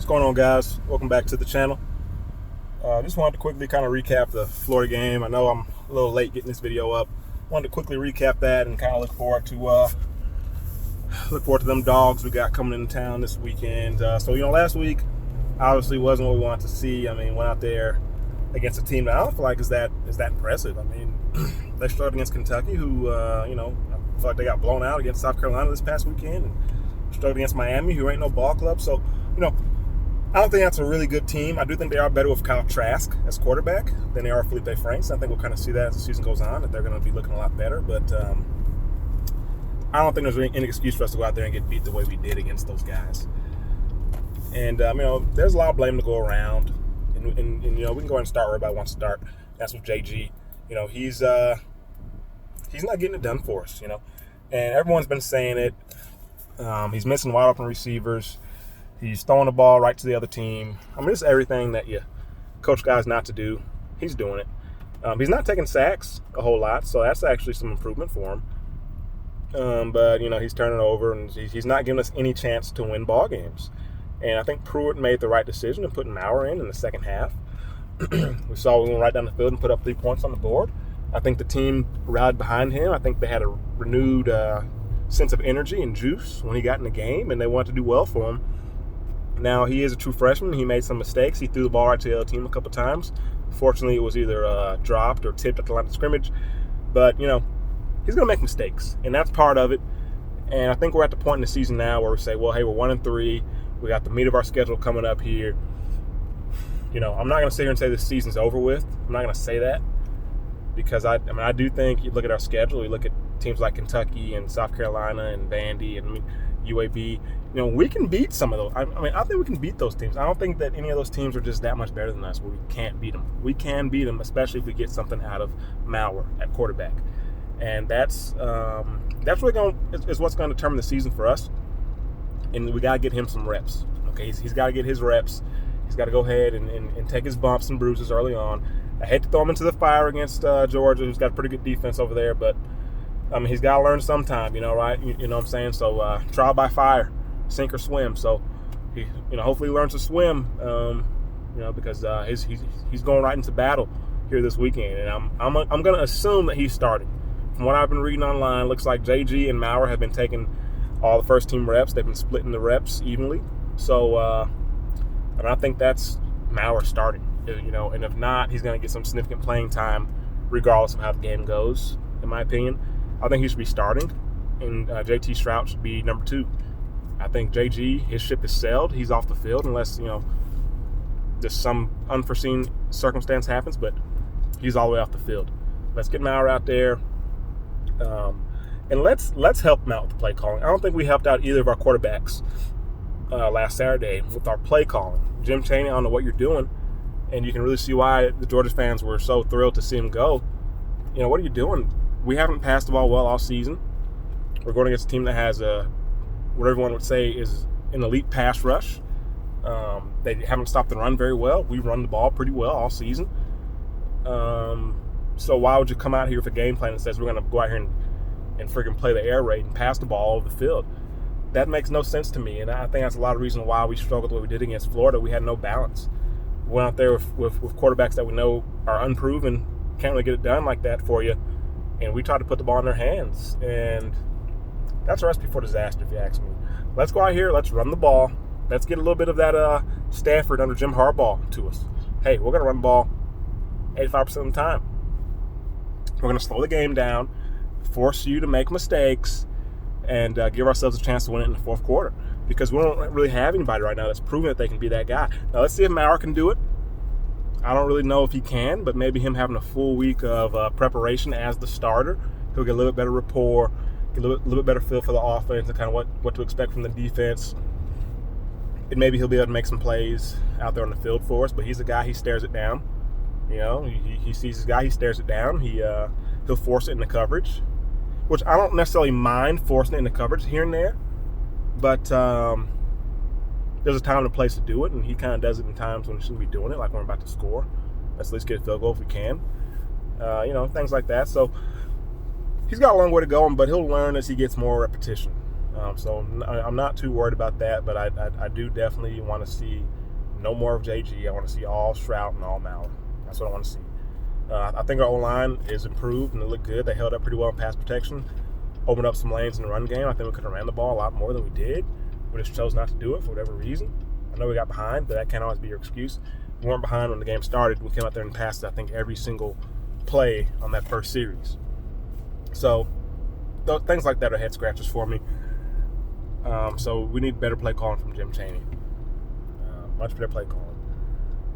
What's going on, guys? Welcome back to the channel. Just wanted to quickly kind of recap the Florida game. I know I'm a little late getting this video up. Wanted to quickly recap that and kind of look forward to them dogs we got coming into town this weekend. So last week obviously wasn't what we wanted to see. I mean, went out there against a team that I don't feel like is that impressive. I mean, they struggled against Kentucky, who I feel like they got blown out against South Carolina this past weekend, and struggled against Miami, who ain't no ball club. So I don't think that's a really good team. I do think they are better with Kyle Trask as quarterback than they are Felipe Franks. I think we'll kind of see that as the season goes on, that they're going to be looking a lot better. But I don't think there's any excuse for us to go out there and get beat the way we did against those guys. And, there's a lot of blame to go around. And we can go ahead and start where everybody wants to start. That's with JG. He's not getting it done for us, And everyone's been saying it. He's missing wide open receivers. He's throwing the ball right to the other team. I mean, it's everything that you coach guys not to do. He's doing it. He's not taking sacks a whole lot, so that's actually some improvement for him. But he's turning over, and he's not giving us any chance to win ball games. And I think Pruitt made the right decision in putting Maurer in the second half. We saw we went right down the field and put up 3 points on the board. I think the team rallied behind him. I think they had a renewed sense of energy and juice when he got in the game, and they wanted to do well for him. Now, he is a true freshman. He made some mistakes. He threw the ball right to the other team a couple times. Fortunately, it was either dropped or tipped at the line of scrimmage. But, he's going to make mistakes, and that's part of it. And I think we're at the point in the season now where we say, well, hey, we're 1-3. We got the meat of our schedule coming up here. I'm not going to sit here and say this season's over with. I'm not going to say that because, I do think you look at our schedule, you look at teams like Kentucky and South Carolina and Vandy and UAB, we can beat some of those. I think we can beat those teams. I don't think that any of those teams are just that much better than us where we can't beat them. We can beat them, especially if we get something out of Maurer at quarterback. And that's really is what's going to determine the season for us. And we got to get him some reps. Okay, he's got to get his reps. He's got to go ahead and take his bumps and bruises early on. I hate to throw him into the fire against Georgia, who's got a pretty good defense over there, but he's got to learn sometime, right? You know what I'm saying? So trial by fire, sink or swim. So he, hopefully he learns to swim, because he's going right into battle here this weekend, and I'm going to assume that he's starting. From what I've been reading online, looks like JG and Maurer have been taking all the first team reps. They've been splitting the reps evenly. So I think that's Maurer starting, and if not, he's going to get some significant playing time regardless of how the game goes, in my opinion. I think he should be starting, and JT Strout should be number 2. I think JG, his ship is sailed. He's off the field unless, just some unforeseen circumstance happens, but he's all the way off the field. Let's get Maurer out there, and let's help him out with the play calling. I don't think we helped out either of our quarterbacks last Saturday with our play calling. Jim Chaney, I don't know what you're doing, and you can really see why the Georgia fans were so thrilled to see him go. What are you doing? We haven't passed the ball well all season. We're going against a team that has what everyone would say is an elite pass rush. They haven't stopped the run very well. We run the ball pretty well all season. So why would you come out here with a game plan that says we're going to go out here and freaking play the air raid and pass the ball all over the field? That makes no sense to me, and I think that's a lot of reason why we struggled the way we did against Florida. We had no balance. We went out there with quarterbacks that we know are unproven, can't really get it done like that for you, and we tried to put the ball in their hands, and that's a recipe for disaster if you ask me. Let's go out here, let's run the ball, let's get a little bit of that Stafford under Jim Harbaugh to us. Hey, we're going to run the ball 85% of the time. We're going to slow the game down, force you to make mistakes, and give ourselves a chance to win it in the fourth quarter, because we don't really have anybody right now that's proven that they can be that guy. Now, let's see if Maurer can do it. I don't really know if he can, but maybe him having a full week of preparation as the starter, he'll get a little bit better rapport, get a little bit better feel for the offense and kind of what to expect from the defense. And maybe he'll be able to make some plays out there on the field for us, but he's a guy, he stares it down. He sees his guy, he stares it down. He'll force it in the coverage, which I don't necessarily mind forcing it in the coverage here and there, but there's a time and a place to do it, and he kind of does it in times when he shouldn't be doing it, like when we're about to score. Let's at least get a field goal if we can. Things like that. So he's got a long way to go, but he'll learn as he gets more repetition. So I'm not too worried about that, but I do definitely want to see no more of JG. I want to see all Stroud and all Mallard. That's what I want to see. I think our O-line is improved and it looked good. They held up pretty well in pass protection, opened up some lanes in the run game. I think we could have ran the ball a lot more than we did. We just chose not to do it for whatever reason. I know we got behind, but that can't always be your excuse. We weren't behind when the game started. We came out there and passed, I think, every single play on that first series. So things like that are head scratchers for me. So we need better play calling from Jim Chaney. Much better play calling.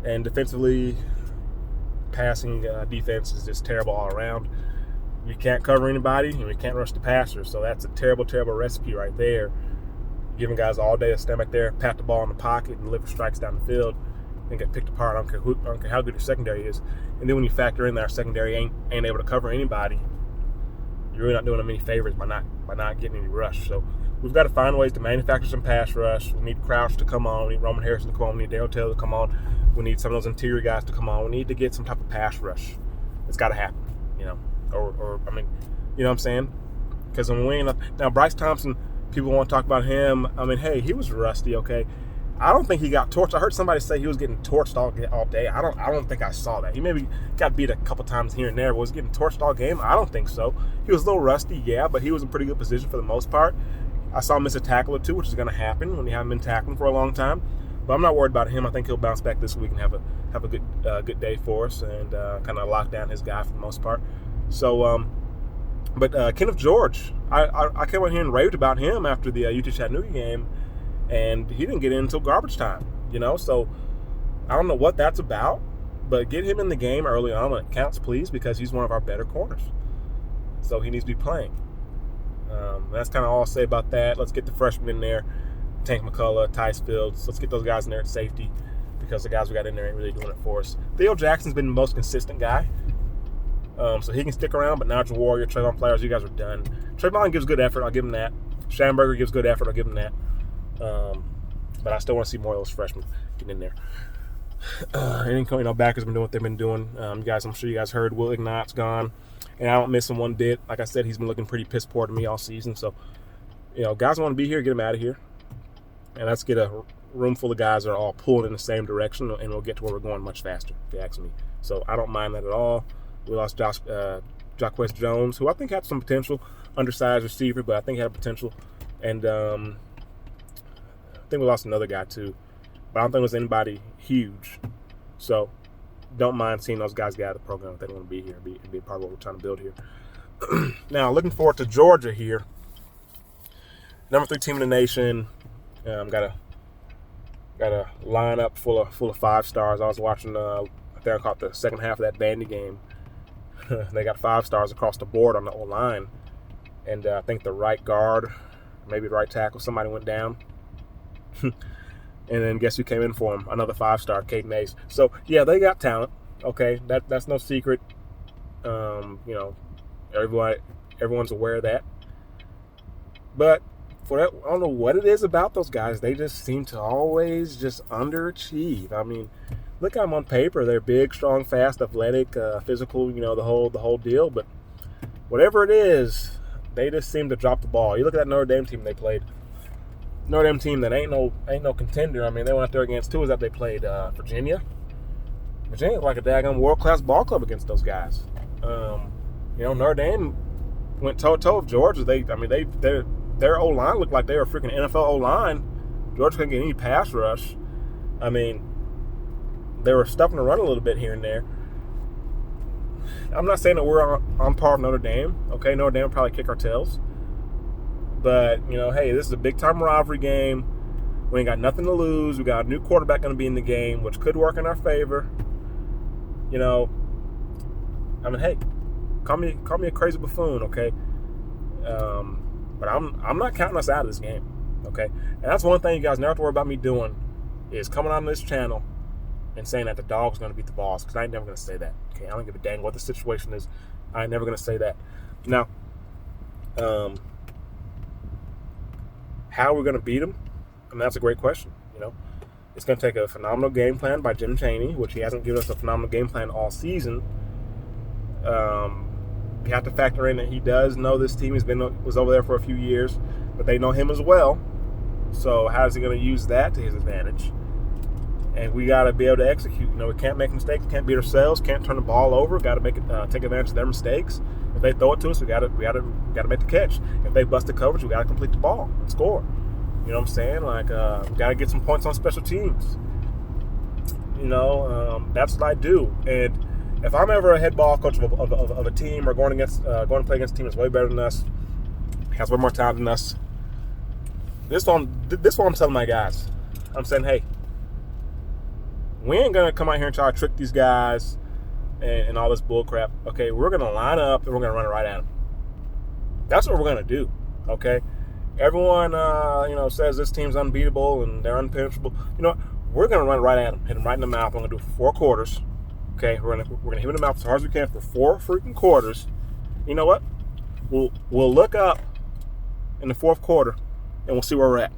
And defensively, passing defense is just terrible all around. We can't cover anybody, and we can't rush the passer. So that's a terrible, terrible recipe right there. Giving guys all day to stand back there, pat the ball in the pocket, and deliver strikes down the field, and get picked apart. I don't care how good your secondary is. And then when you factor in that our secondary ain't able to cover anybody, you're really not doing them any favors by not getting any rush. So we've got to find ways to manufacture some pass rush. We need Crouch to come on. We need Roman Harrison to come on. We need Darryl Taylor to come on. We need some of those interior guys to come on. We need to get some type of pass rush. It's got to happen, Or I mean, you know what I'm saying? Because when we now Bryce Thompson, people want to talk about him. I mean, hey, he was rusty, okay? I don't think he got torched. I heard somebody say he was getting torched all day. I don't think I saw that. He maybe got beat a couple times here and there, but was getting torched all game? I don't think so. He was a little rusty, yeah, but he was in pretty good position for the most part. I saw him miss a tackle or two, which is going to happen when you haven't been tackling for a long time. But I'm not worried about him. I think he'll bounce back this week and have a good day for us and kind of lock down his guy for the most part. So, but Kenneth George, I came out here and raved about him after the UT Chattanooga game, and he didn't get in until garbage time, So I don't know what that's about, but get him in the game early on when it counts, please, because he's one of our better corners. So he needs to be playing. That's kind of all I'll say about that. Let's get the freshmen in there, Tank McCullough, Tice Fields. Let's get those guys in there at safety because the guys we got in there ain't really doing it for us. Theo Jackson's been the most consistent guy. So he can stick around, but Nigel Warrior, Trayvon Flowers, you guys are done. Trayvon gives good effort, I'll give him that. Schamberger gives good effort, I'll give him that. But I still want to see more of those freshmen getting in there. Backers been doing what they've been doing. I'm sure you guys heard Will Ignat's gone, and I don't miss him one bit. Like I said, he's been looking pretty piss poor to me all season. So, guys want to be here, get him out of here, and let's get a room full of guys that are all pulling in the same direction, and we'll get to where we're going much faster, if you ask me. So I don't mind that at all. We lost Jacquez Jones, who I think had some potential, undersized receiver, but I think had potential. And I think we lost another guy too, but I don't think it was anybody huge. So don't mind seeing those guys get out of the program if they don't want to be here and be a part of what we're trying to build here. Now, looking forward to Georgia here. Number 3 team in the nation. Got a lineup full of 5 stars. I was watching, I think I caught the second half of that Vandy game. They got 5 stars across the board on the O-line. And I think the right guard, maybe the right tackle, somebody went down. And then guess who came in for him? Another 5-star, Caden Mays. So, yeah, they got talent. Okay, that's no secret. Everyone's aware of that. But I don't know what it is about those guys. They just seem to always just underachieve. I mean, look at them on paper. They're big, strong, fast, athletic, physical, the whole deal. But whatever it is, they just seem to drop the ball. You look at that Notre Dame team they played. Notre Dame team that ain't no contender. I mean, they went out there against who was that they played? Virginia. Virginia was like a daggone world-class ball club against those guys. Notre Dame went toe-to-toe with Georgia. Their O-line looked like they were a freaking NFL O-line. Georgia couldn't get any pass rush. I mean, they were stuffing the run a little bit here and there. I'm not saying that we're on par with Notre Dame. Okay, Notre Dame will probably kick our tails. But, hey, this is a big-time rivalry game. We ain't got nothing to lose. We got a new quarterback going to be in the game, which could work in our favor. Hey, call me a crazy buffoon, okay? But I'm not counting us out of this game, okay? And that's one thing you guys never have to worry about me doing is coming on this channel and saying that the dog's going to beat the Vols, because I ain't never going to say that, okay? I don't give a dang what the situation is. I ain't never going to say that. Now, how are we going to beat them? I mean, that's a great question, It's going to take a phenomenal game plan by Jim Chaney, which he hasn't given us a phenomenal game plan all season. You have to factor in that he does know this team was over there for a few years. but they know him as well. So how is he going to use that to his advantage? And we got to be able to execute. We can't make mistakes, can't beat ourselves, can't turn the ball over. Got to make it, take advantage of their mistakes. If they throw it to us, we got to make the catch. If they bust the coverage, we got to complete the ball and score. You know what I'm saying? Like, we got to get some points on special teams. That's what I do. And if I'm ever a head ball coach of a team or going to play against a team that's way better than us, has way more talent than us, this is what I'm telling my guys. I'm saying, hey, we ain't going to come out here and try to trick these guys and all this bull crap. Okay, we're going to line up and we're going to run it right at them. That's what we're going to do. Okay? Everyone, says this team's unbeatable and they're unpenetrable. You know what? We're going to run it right at them. Hit them right in the mouth. We're going to do it for 4 quarters. Okay? We're going to hit them in the mouth as hard as we can for 4 freaking quarters. You know what? We'll look up in the 4th quarter and we'll see where we're at.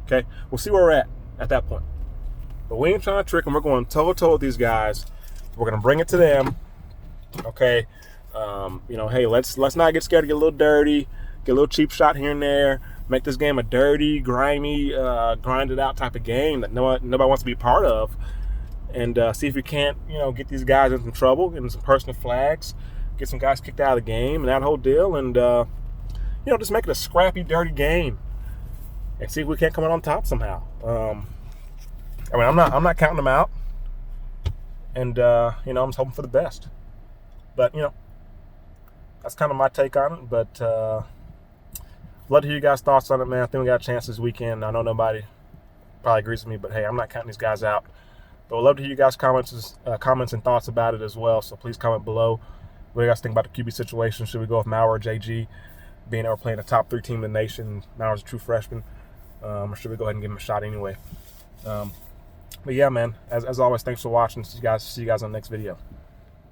Okay? We'll see where we're at that point. But we ain't trying to trick them. We're going toe-to-toe with these guys. We're going to bring it to them. Okay? Hey, let's not get scared to get a little dirty, get a little cheap shot here and there, make this game a dirty, grimy, grinded out type of game that nobody wants to be part of, and see if we can't, get these guys in some trouble, get them some personal flags, get some guys kicked out of the game and that whole deal, and, just make it a scrappy, dirty game and see if we can't come out on top somehow. I'm not counting them out, and, I'm just hoping for the best. But, that's kind of my take on it. But love to hear you guys' thoughts on it, man. I think we got a chance this weekend. I know nobody probably agrees with me, but hey, I'm not counting these guys out. But we'd love to hear you guys' comments and thoughts about it as well. So please comment below. What do you guys think about the QB situation? Should we go with Mauer or JG, being that we're playing a top 3 team in the nation? Mauer's a true freshman. Or should we go ahead and give him a shot anyway? But yeah, man, as always, thanks for watching. See you guys on the next video.